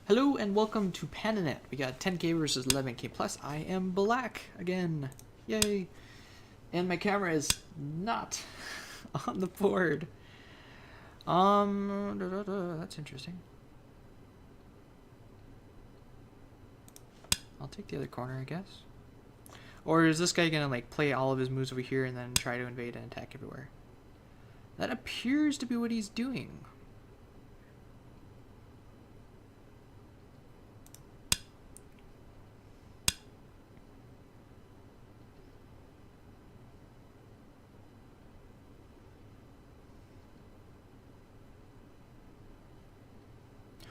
Hello and welcome to Pandanet. We got 10k versus 11k plus. I am black again. Yay. And my camera is not on the board. That's interesting. I'll take the other corner, I guess. Or is this guy gonna like play all of his moves over here and then try to invade and attack everywhere? That appears to be what he's doing.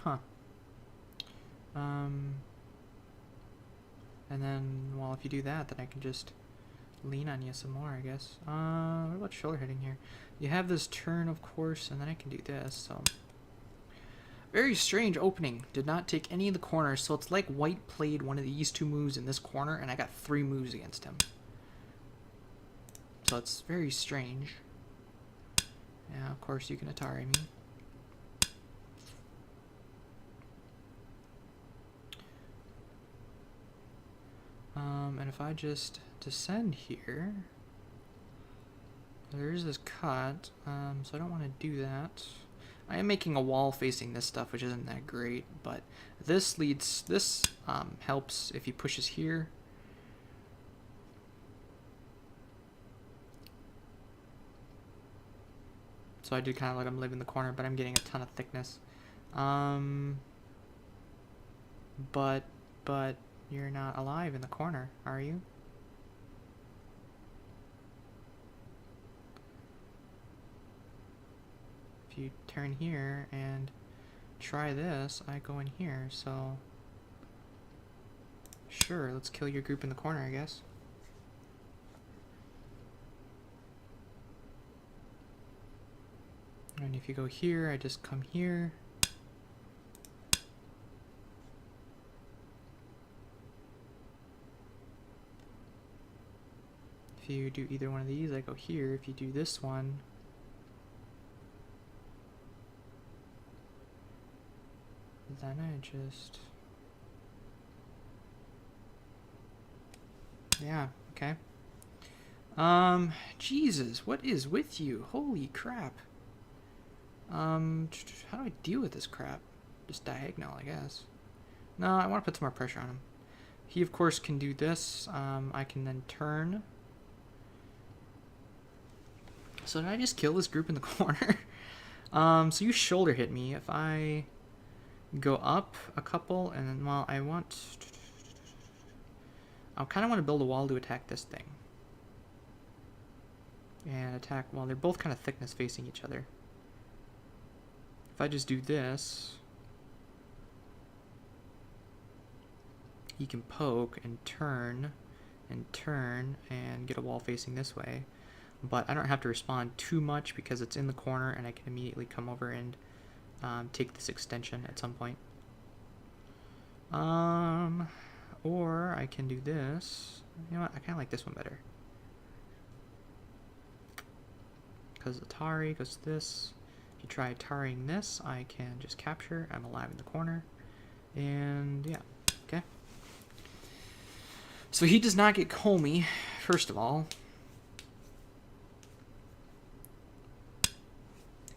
Huh. And then, well, if you do that, then I can just lean on you some more, I guess. What about shoulder hitting here? You have this turn, of course, and then I can do this, so. Very strange opening. Did not take any of the corners, so it's like white played one of these two moves in this corner, and I got 3 moves against him. So it's very strange. Yeah, of course you can Atari me. And if I just descend here, there is this cut, so I don't want to do that. I am making a wall facing this stuff, which isn't that great, but this helps if he pushes here. So I did kind of let him live in the corner, but I'm getting a ton of thickness. But you're not alive in the corner, are you? If you turn here and try this, I go in here, so sure, let's kill your group in the corner, I guess. And if you go here, I just come here. If you do either one of these, I go here. If you do this one, then I just... Yeah, okay. Jesus, what is with you? Holy crap. How do I deal with this crap? Just diagonal, I guess. No, I want to put some more pressure on him. He, of course, can do this. I can then turn. So did I just kill this group in the corner? So you shoulder hit me. If I go up a couple, and then, well, I kind of want to build a wall to attack this thing. And attack, well, they're both kind of thickness facing each other. If I just do this, he can poke and turn and get a wall facing this way. But I don't have to respond too much because it's in the corner and I can immediately come over and take this extension at some point. Or I can do this. You know what? I kind of like this one better. Because Atari goes to this. If you try Atariing this, I can just capture. I'm alive in the corner. And yeah, okay. So he does not get Comey, first of all.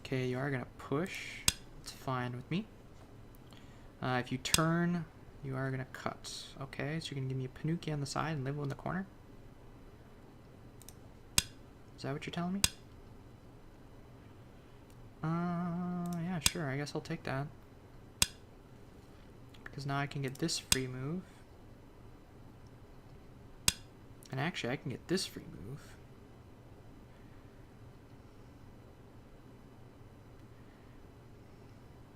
Okay, you are going to push. It's fine with me. If you turn, you are going to cut. Okay, so you're going to give me a Panuki on the side and live in the corner? Is that what you're telling me? Yeah, sure, I guess I'll take that. Because now I can get this free move. And actually, I can get this free move.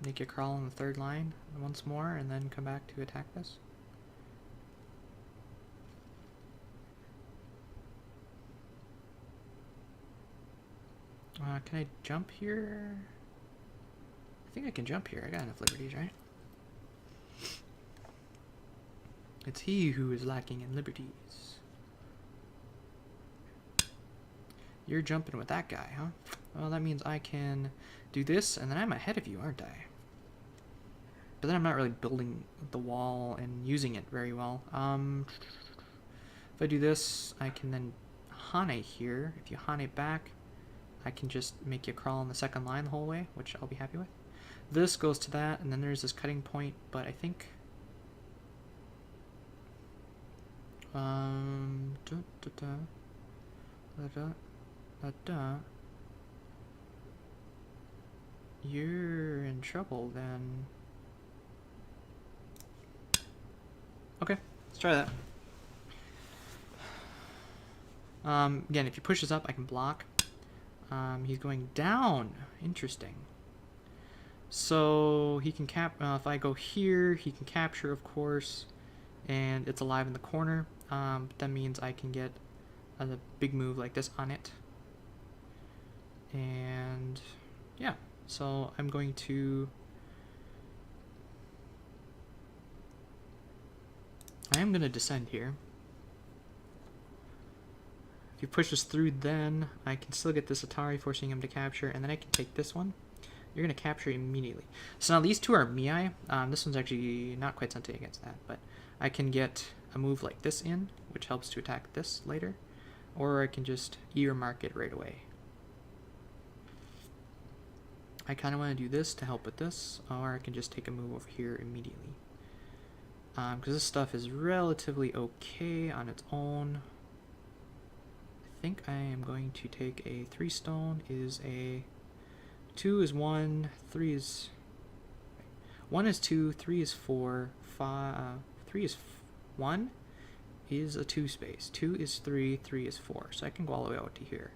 Make you crawl on the third line once more, and then come back to attack this. Can I jump here? I think I can jump here. I got enough liberties, right? It's he who is lacking in liberties. You're jumping with that guy, huh? Well, that means I can do this, and then I'm ahead of you, aren't I? but then I'm not really building the wall and using it very well. If I do this, I can then Hane here. If you Hane back, I can just make you crawl on the second line the whole way, which I'll be happy with. This goes to that, and then there's this cutting point, but I think... You're in trouble then. Okay, let's try that. Again, if he pushes up, I can block. He's going down. Interesting. So he can if I go here, he can capture, of course, and it's alive in the corner. But that means I can get a big move like this on it. And yeah, so I'm going to... I am going to descend here. If he pushes through, then I can still get this Atari, forcing him to capture, and then I can take this one. You're going to capture immediately. So now these two are Miai. This one's actually not quite something against that, but I can get a move like this in, which helps to attack this later, or I can just earmark it right away. I kind of want to do this to help with this, or I can just take a move over here immediately. Because this stuff is relatively okay on its own. I think I am going to take a 3 stone. Is a 2 is 1, 3 is 1 is 2, 3 is 4, 3 is 1 is a 2 space. 2 is 3, 3 is 4. So I can go all the way out to here.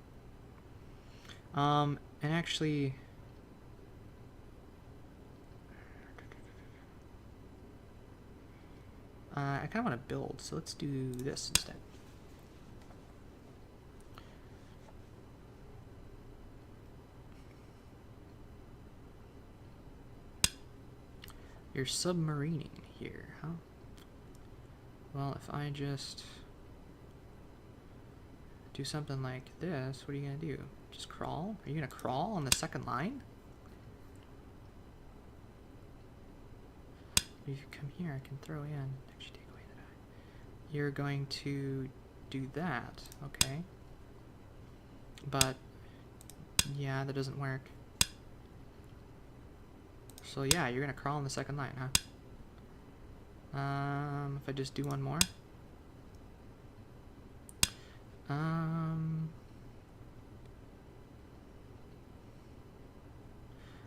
And actually, I kind of want to build, so let's do this instead. You're submarining here, huh? Well, if I just do something like this, what are you going to do? Just crawl? Are you going to crawl on the second line? If you come here, I can throw in. Actually, take away the die. You're going to do that, okay? But yeah, that doesn't work. So yeah, you're gonna crawl on the second line, huh? If I just do one more.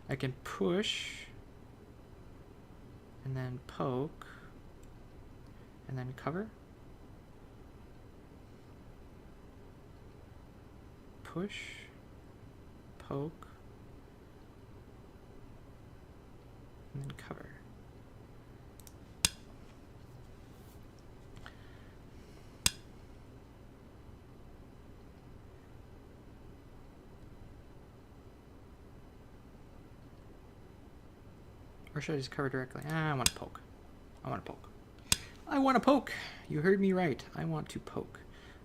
I can push. And then poke, and then cover, push, poke, and then cover. Or should I just cover directly? I want to poke. I want to poke. I want to poke! You heard me right. I want to poke.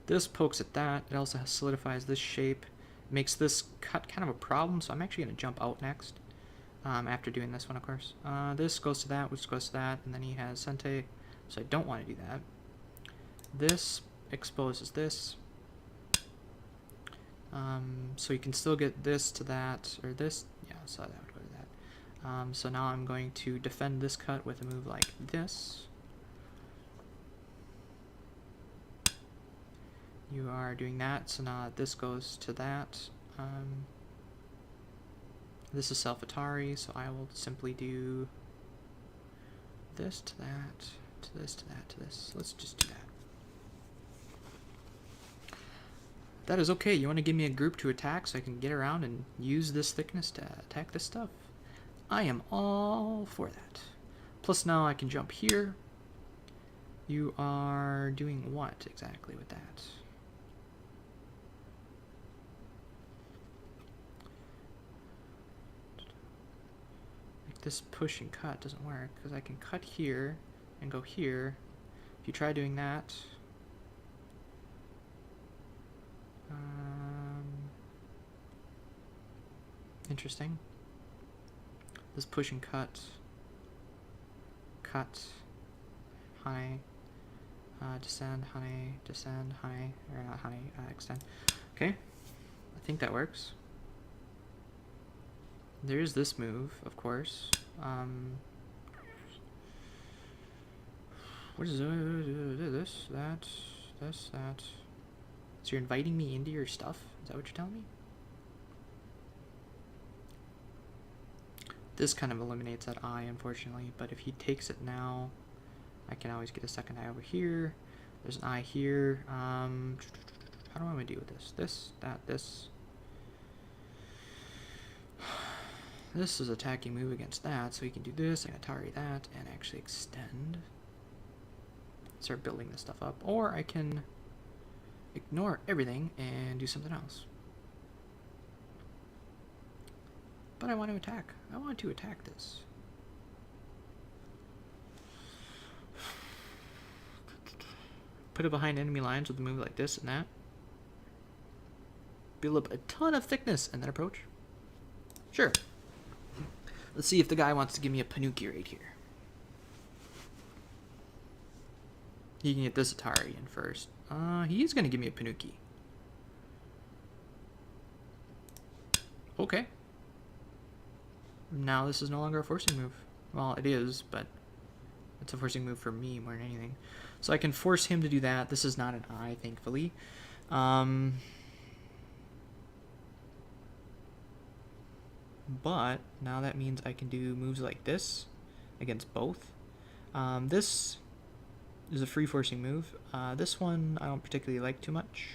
This pokes at that. It also solidifies this shape. Makes this cut kind of a problem, so I'm actually going to jump out next. After doing this one, of course. This goes to that, which goes to that, and then he has Sente, so I don't want to do that. This exposes this. So you can still get this to that, or this. Yeah, so that would go to that. So now I'm going to defend this cut with a move like this. You are doing that, so now this goes to that. This is self-Atari, so I will simply do this to that, to this, to that, to this. Let's just do that. That is okay. You want to give me a group to attack so I can get around and use this thickness to attack this stuff? I am all for that. Plus now I can jump here. You are doing what exactly with that? Like this push and cut doesn't work because I can cut here and go here. If you try doing that, interesting. This push and cut cut, honey, descend, honey, descend, honey, or not honey, extend. Okay, I think that works. There's this move, of course. What is this, that, this, that? So you're inviting me into your stuff? Is that what you're telling me? This kind of eliminates that eye, unfortunately, but if he takes it now, I can always get a second eye over here. There's an eye here. How do I want to deal with this? This, that, this. This is attacking move against that, so he can do this, I can Atari that, and actually extend. Start building this stuff up. Or I can ignore everything and do something else. But I want to attack. I want to attack this. Put it behind enemy lines with a move like this and that. Build up a ton of thickness and then approach. Sure. Let's see if the guy wants to give me a Panuki right here. He can get this Atari in first. He is going to give me a Panuki. Okay. Now this is no longer a forcing move. Well, it is, but it's a forcing move for me more than anything. So I can force him to do that. This is not an eye, thankfully. But now that means I can do moves like this against both. This is a free forcing move. This one I don't particularly like too much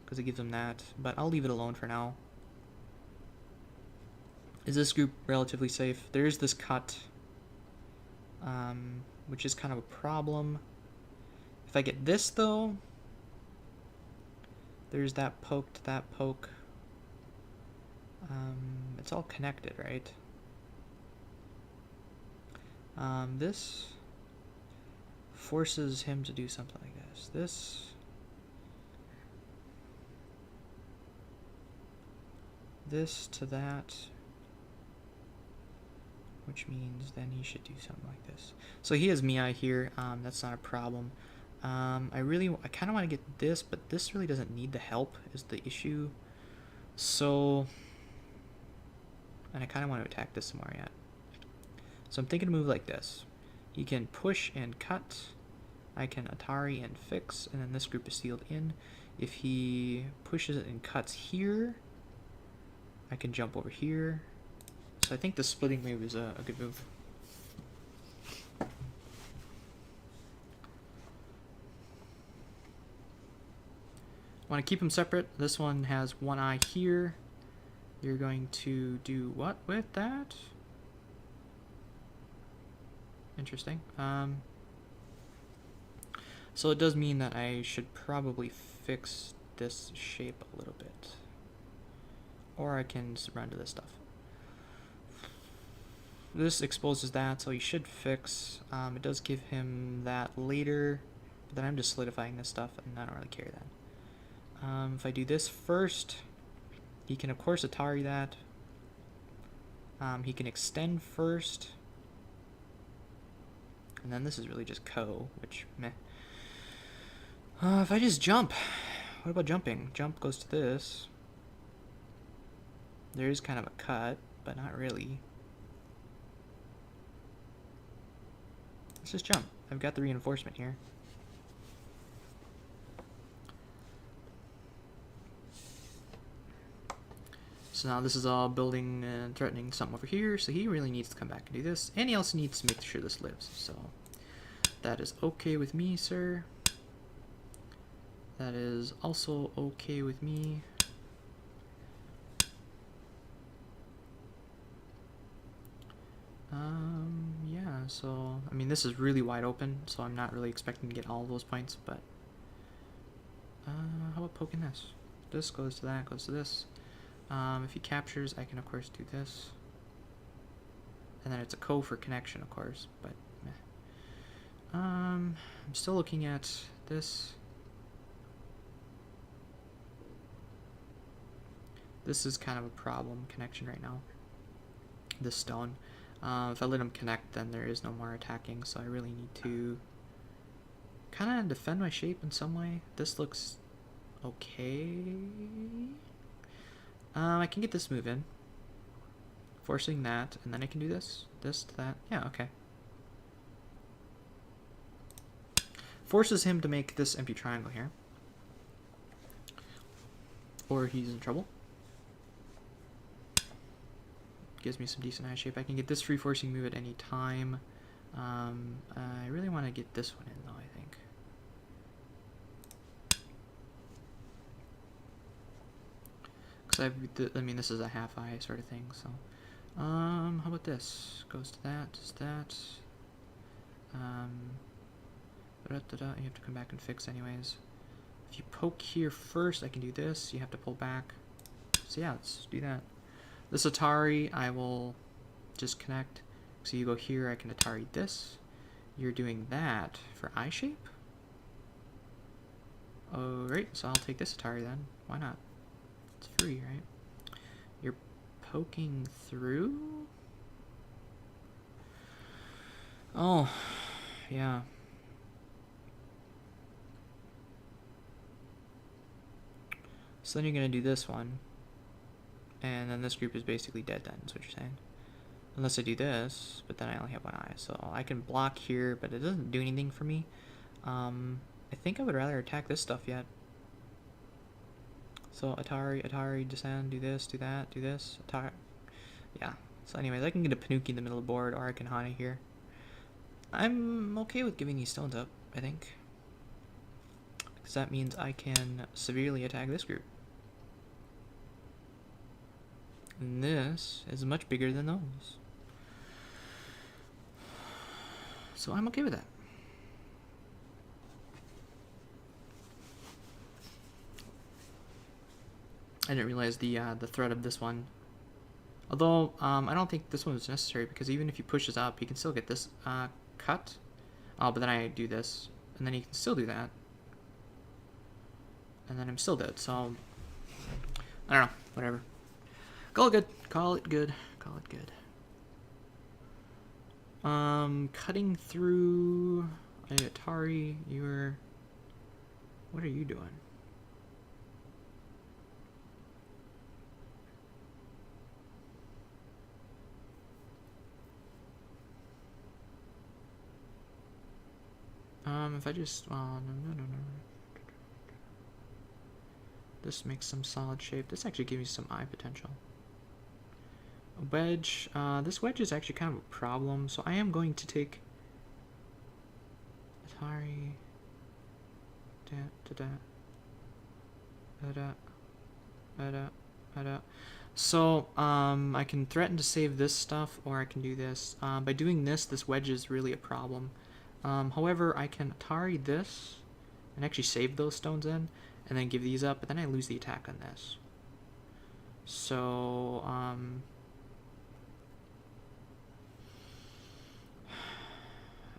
because it gives him that, but I'll leave it alone for now. Is this group relatively safe? There is this cut, which is kind of a problem. If I get this though, there's that poke to that poke. It's all connected, right? This forces him to do something like this. This to that, which means then he should do something like this. So he has Mii here. That's not a problem. I kind of want to get this, but this really doesn't need the help is the issue. So, and I kind of want to attack this some more yet. So I'm thinking a move like this. He can push and cut. I can Atari and fix, and then this group is sealed in. If he pushes it and cuts here, I can jump over here. So I think the splitting move is a good move. Want to keep them separate. This one has one eye here. You're going to do what with that? Interesting. So it does mean that I should probably fix this shape a little bit. Or I can run to this stuff. This exposes that, so he should fix. It does give him that later, but then I'm just solidifying this stuff, and I don't really care that. If I do this first, he can of course Atari that. He can extend first. And then this is really just Ko, which meh. If I just jump, what about jumping? Jump goes to this. There is kind of a cut, but not really. Let's just jump. I've got the reinforcement here. So now this is all building and threatening something over here, so he really needs to come back and do this. And he also needs to make sure this lives, so that is okay with me, sir. That is also okay with me. Yeah, so, I mean, this is really wide open, so I'm not really expecting to get all of those points, but how about poking this? This goes to that, goes to this. If he captures, I can of course do this. And then it's a Ko for connection, of course, but meh. I'm still looking at this. This is kind of a problem connection right now. This stone. If I let him connect, then there is no more attacking, so I really need to kind of defend my shape in some way. This looks okay. I can get this move in, forcing that, and then I can do this to that. Yeah, okay. Forces him to make this empty triangle here, or he's in trouble. Gives me some decent eye shape. I can get this free forcing move at any time. I really want to get this one in though, I think. Because I mean, this is a half eye sort of thing, so. How about this? Goes to that, does that. You have to come back and fix anyways. If you poke here first, I can do this. You have to pull back. So yeah, let's do that. This Atari, I will just connect. So you go here, I can Atari this. You're doing that for eye shape? Alright, so I'll take this Atari then. Why not? It's free, right? You're poking through? Oh, yeah. So then you're going to do this one. And then this group is basically dead then, is what you're saying. Unless I do this, but then I only have one eye. So I can block here, but it doesn't do anything for me. I think I would rather attack this stuff yet. So Atari, descend, do this, do that, do this. Atari. Yeah. So anyways, I can get a Panuki in the middle of the board, or I can Hana here. I'm okay with giving these stones up, I think. Because that means I can severely attack this group. And this is much bigger than those. So I'm okay with that. I didn't realize the threat of this one. Although, I don't think this one was necessary, because even if he pushes up, he can still get this cut. Oh, but then I do this, and then he can still do that. And then I'm still dead, so. I don't know, whatever. Call it good. Call it good. Call it good. Cutting through Atari, you're. What are you doing? If I just, no. This makes some solid shape. This actually gives me some eye potential. A wedge. This wedge is actually kind of a problem, so I am going to take Atari. So, I can threaten to save this stuff, or I can do this. By doing this, this wedge is really a problem. However, I can Atari this, and actually save those stones in, and then give these up, but then I lose the attack on this. So,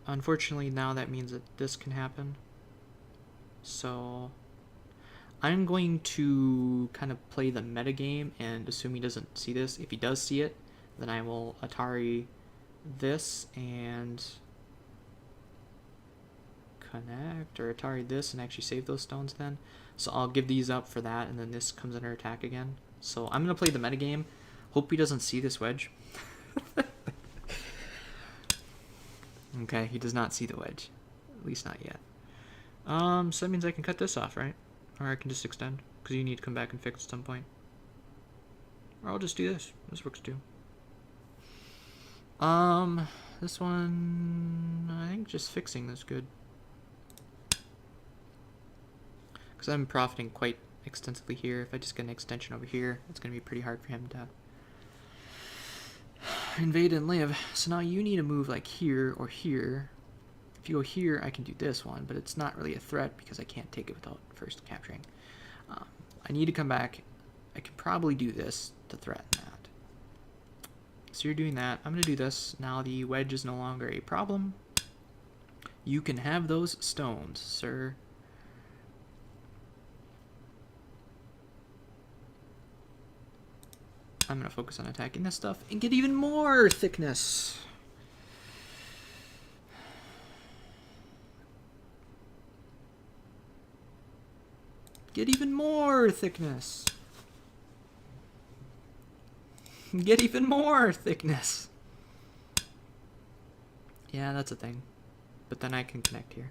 unfortunately, now that means that this can happen. So, I'm going to kind of play the metagame and assume he doesn't see this. If he does see it, then I will Atari this and connect, or Atari this and actually save those stones then. So I'll give these up for that, and then this comes under attack again. So I'm going to play the metagame. Hope he doesn't see this wedge. Okay, he does not see the wedge. At least not yet. So that means I can cut this off, right? Or I can just extend, because you need to come back and fix at some point. Or I'll just do this. This works too. This one, I think just fixing is good. Because I'm profiting quite extensively here. If I just get an extension over here, it's going to be pretty hard for him to invade and live. So now you need to move like here or here. If you go here, I can do this one, but it's not really a threat because I can't take it without first capturing. I need to come back. I can probably do this to threaten that. So you're doing that. I'm going to do this. Now the wedge is no longer a problem. You can have those stones, sir. I'm going to focus on attacking this stuff and get even more thickness. Get even more thickness. Get even more thickness. Yeah, that's a thing. But then I can connect here.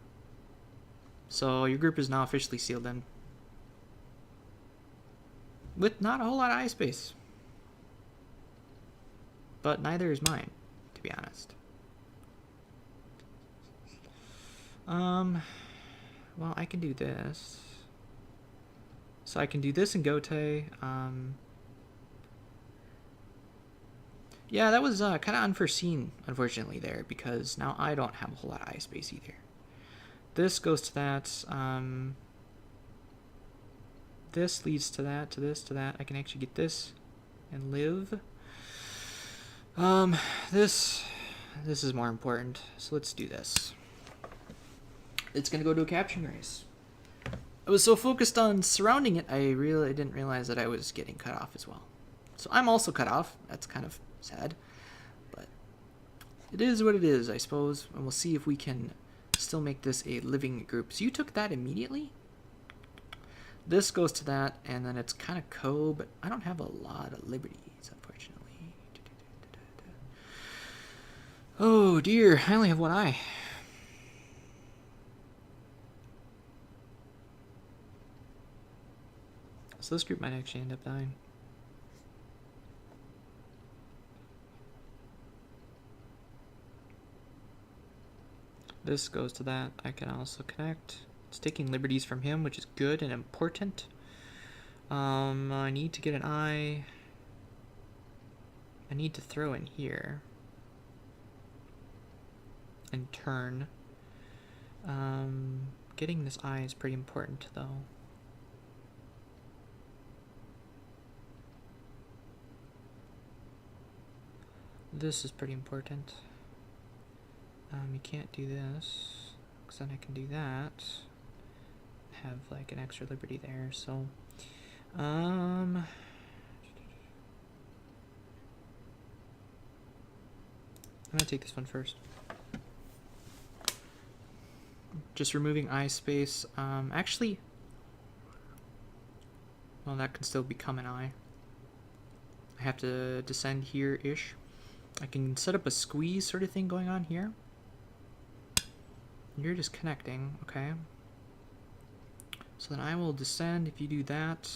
So your group is now officially sealed in. With not a whole lot of eye space. But neither is mine, to be honest. Well, I can do this. So I can do this in Gote. Yeah, that was kind of unforeseen, unfortunately, there, because now I don't have a whole lot of eye space either. This goes to that. This leads to that, to this, to that. I can actually get this and live. This is more important, so let's do this. It's gonna go to a capturing race. I was so focused on surrounding it, I really didn't realize that I was getting cut off as well. So I'm also cut off. That's kind of sad, but it is what it is, I suppose. And we'll see if we can still make this a living group. So you took that immediately. This goes to that, and then it's kind of co, but I don't have a lot of liberties, unfortunately. Oh dear, I only have one eye. So this group might actually end up dying. This goes to that. I can also connect. It's taking liberties from him, which is good and important. I need to get an eye. I need to throw in here. And turn. Getting this eye is pretty important, though. This is pretty important. You can't do this, because then I can do that. Have like an extra liberty there, so I'm gonna take this one first. Just removing eye space. Actually, well, that can still become an eye. I have to descend here-ish. I can set up a squeeze sort of thing going on here. You're just connecting, okay. So then I will descend if you do that.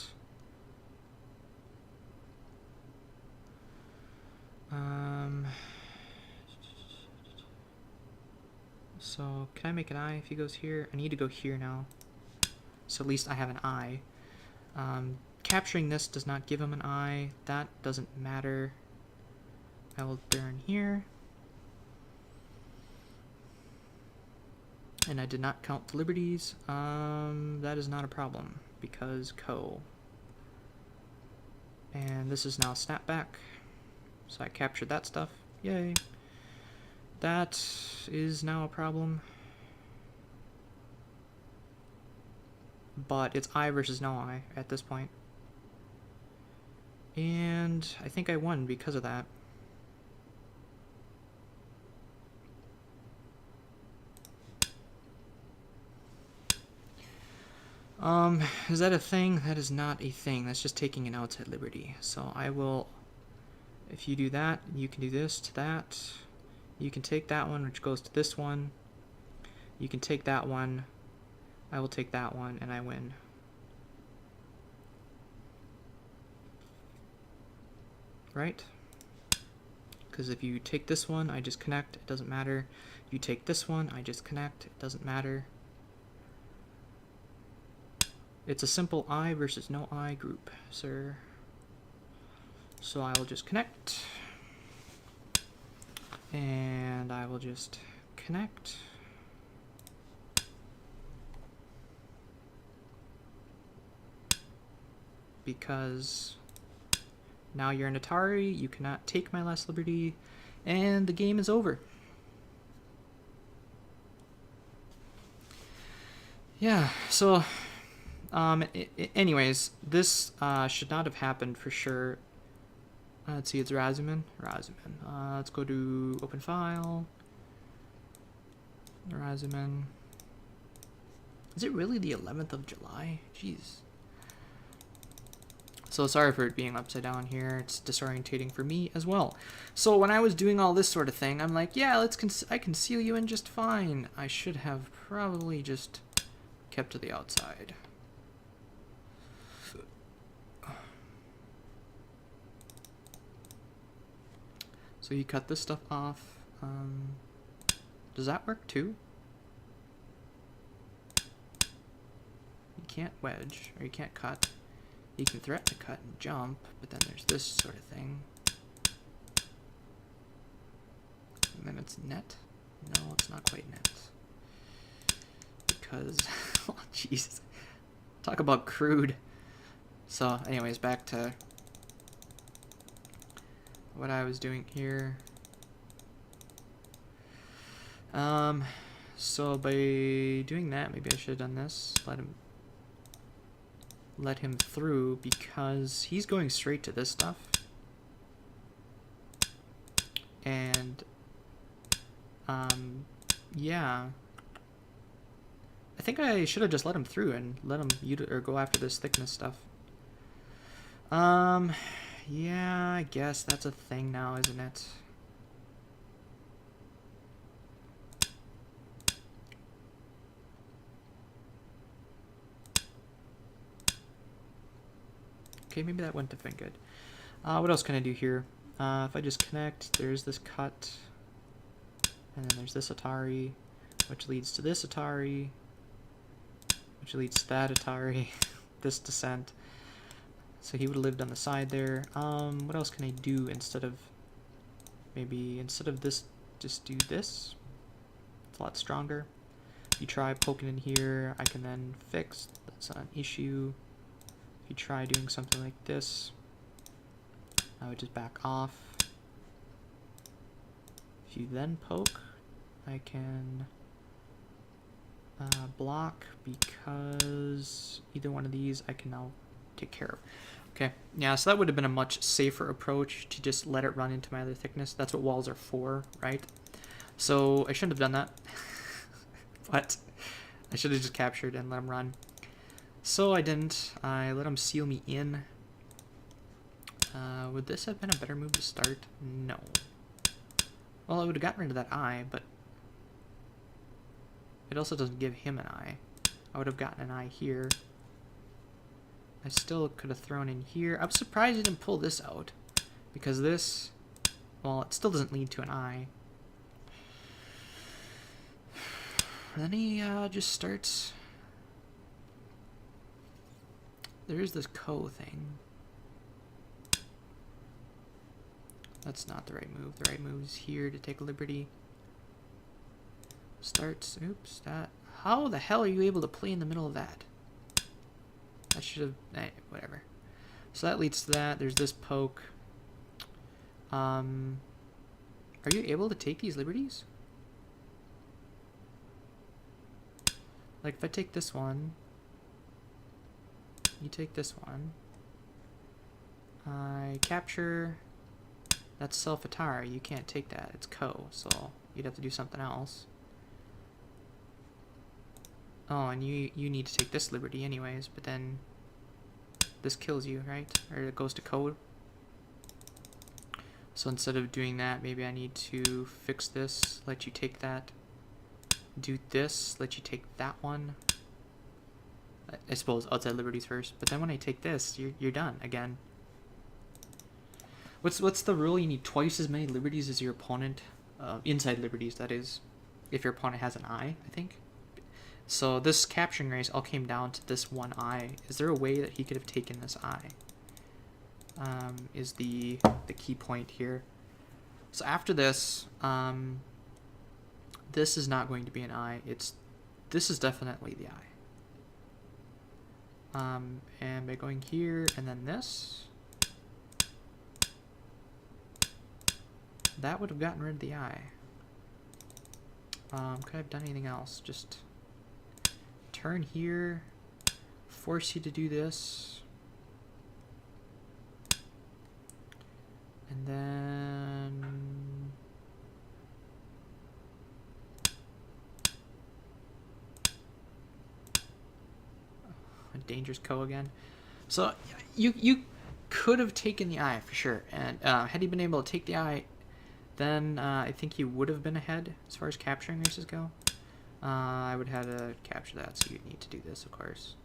So can I make an eye if he goes here? I need to go here now. So at least I have an eye. Capturing this does not give him an eye. That doesn't matter. I will burn here. And I did not count the liberties. That is not a problem because co. And this is now snapback. So I captured that stuff. Yay. That is now a problem. But it's I versus no I at this point. And I think I won because of that. Is that a thing? That is not a thing. That's just taking an outside liberty. So I will, if you do that, you can do this to that. You can take that one, which goes to this one. You can take that one. I will take that one, and I win. Right? Because if you take this one, I just connect. It doesn't matter. You take this one, I just connect. It doesn't matter. It's a simple I versus no I group, sir. So I will just connect. And I will just connect. Because now you're an Atari, you cannot take my last liberty, and the game is over. Yeah, so anyways, this should not have happened for sure. Let's see, it's Razumin. Let's go to open file. Razumin. Is it really the 11th of July? Jeez. So sorry for it being upside down here. It's disorientating for me as well. So when I was doing all this sort of thing, I'm like, yeah, I can seal you in just fine. I should have probably just kept to the outside. So you cut this stuff off. Does that work too? You can't wedge, or you can't cut. You can threaten to cut and jump, but then there's this sort of thing. And then it's net? No, it's not quite net. Because, oh jeez. Talk about crude. So anyways, back to what I was doing here. So by doing that, maybe I should have done this. Let him through, because he's going straight to this stuff. And yeah, I think I should have just let him through and let him go after this thickness stuff. Yeah, I guess that's a thing now, isn't it? Okay, maybe that wouldn't have been good. What else can I do here? If I just connect, there's this cut, and then there's this Atari, which leads to this Atari, which leads to that Atari, this descent. So he would have lived on the side there. What else can I do instead of, maybe instead of this, just do this? It's a lot stronger. If you try poking in here, I can then fix. That's not an issue. If you try doing something like this, I would just back off. If you then poke, I can block, because either one of these I can now take care of. Okay, yeah, so that would have been a much safer approach, to just let it run into my other thickness. That's what walls are for, right? So I shouldn't have done that. But I should have just captured and let him run. So I didn't. I let him seal me in. Would this have been a better move to start? No. Well, I would have gotten rid of that eye, but it also doesn't give him an eye. I would have gotten an eye here. I still could have thrown in here. I'm surprised he didn't pull this out, because this, well, it still doesn't lead to an eye. Then he just starts. There's this thing. That's not the right move. The right move is here to take a liberty. Starts. Oops. That. How the hell are you able to play in the middle of that? I should have. Whatever. So that leads to that. There's this poke. Are you able to take these liberties? Like if I take this one, you take this one. I capture. That's self-Atari. You can't take that. It's so you'd have to do something else. Oh, and you need to take this liberty anyways, but then this kills you, right? Or it goes to code. So instead of doing that, maybe I need to fix this, let you take that. Do this, let you take that one. I suppose outside liberties first, but then when I take this, you're done again. What's the rule? You need twice as many liberties as your opponent. Inside liberties, that is. If your opponent has an eye, I think. So this capturing race all came down to this one eye. Is there a way that he could have taken this eye? Is the key point here. So after this, this is not going to be an eye. This is definitely the eye. And by going here and then this, that would have gotten rid of the eye. Could I have done anything else? Just turn here, force you to do this. And then... a dangerous co again. So you could have taken the eye for sure, and had he been able to take the eye, then I think he would have been ahead as far as capturing races go. I would have to capture that, so you'd need to do this, of course.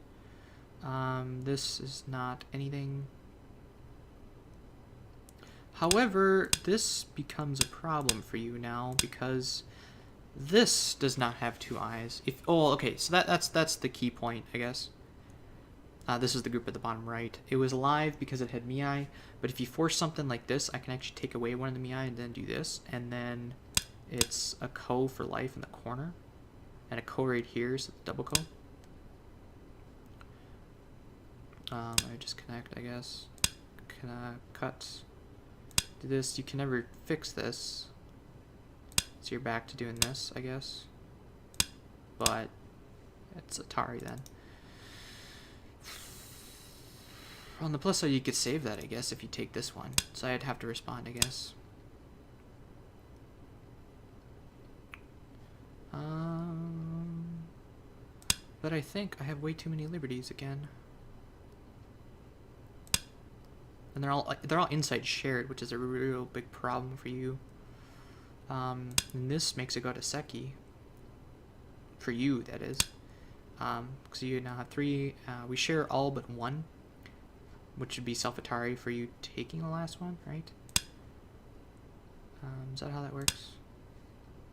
This is not anything. However, this becomes a problem for you now because this does not have 2 eyes. If okay, so that's the key point, I guess. This is the group at the bottom right. It was alive because it had Miai, but if you force something like this, I can actually take away one of the Miai and then do this, and then it's a ko for life in the corner, and a ko right here, so double ko. I just connect, I guess. Cut. Do this. You can never fix this, so you're back to doing this, I guess. But it's Atari then. On the plus side, you could save that, I guess, if you take this one. So I'd have to respond, I guess. But I think I have way too many liberties again. And they're all inside shared, which is a real big problem for you. And this makes it go to Seki. For you, that is. Because you now have 3. We share all but 1. Which would be self-Atari for you taking the last one, right? Is that how that works?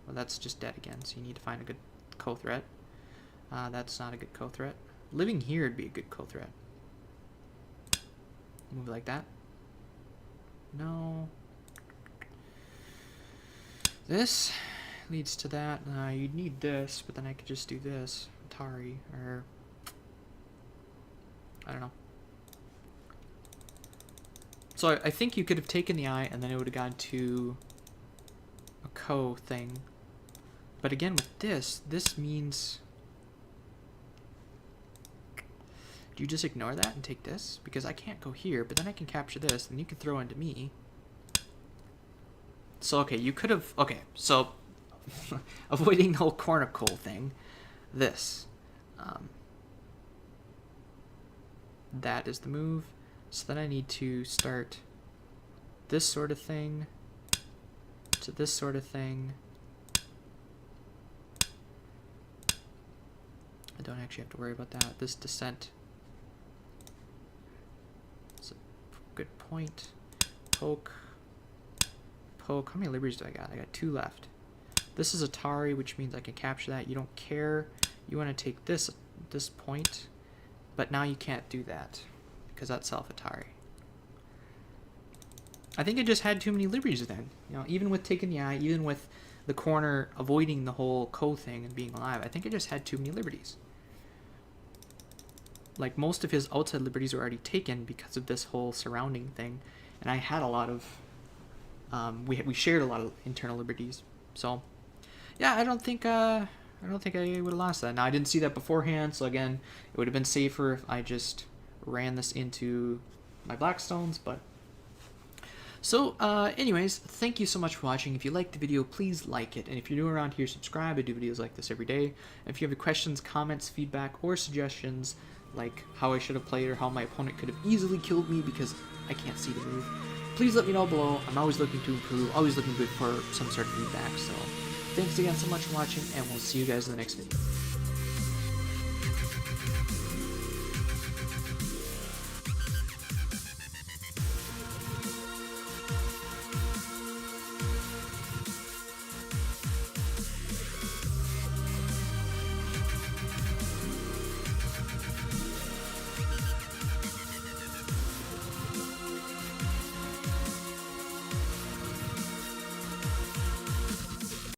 Well, that's just dead again, so you need to find a good co-threat. That's not a good co-threat. Living here would be a good co-threat. Move like that. No. This leads to that. You'd need this, but then I could just do this. Atari, or... I don't know. So I think you could have taken the eye, and then it would have gone to a ko thing. But again, with this means... Do you just ignore that and take this? Because I can't go here, but then I can capture this, and you can throw into me. So, okay, you could have... Okay, so... avoiding the whole corner ko thing. This. That is the move. So then I need to start this sort of thing to this sort of thing. I don't actually have to worry about that. This descent. It's a good point. Poke. Poke. How many liberties do I got? I got 2 left. This is Atari, which means I can capture that. You don't care. You want to take this point, but now you can't do that. Because that's self-Atari. I think I just had too many liberties then. You know, even with taking the eye, even with the corner avoiding the whole ko thing and being alive, I think I just had too many liberties. Like, most of his outside liberties were already taken because of this whole surrounding thing. And I had a lot of... we shared a lot of internal liberties. So, yeah, I don't think I would have lost that. Now, I didn't see that beforehand, so again, it would have been safer if I just... ran this into my Blackstones, but so anyways, thank you so much for watching. If you liked the video, please like it, and if you're new around here, subscribe. I do videos like this every day. And if you have any questions, comments, feedback, or suggestions, like how I should have played or how my opponent could have easily killed me because I can't see the move, please let me know below. I'm always looking to improve, always looking good for some sort of feedback. So thanks again so much for watching, and we'll see you guys in the next video.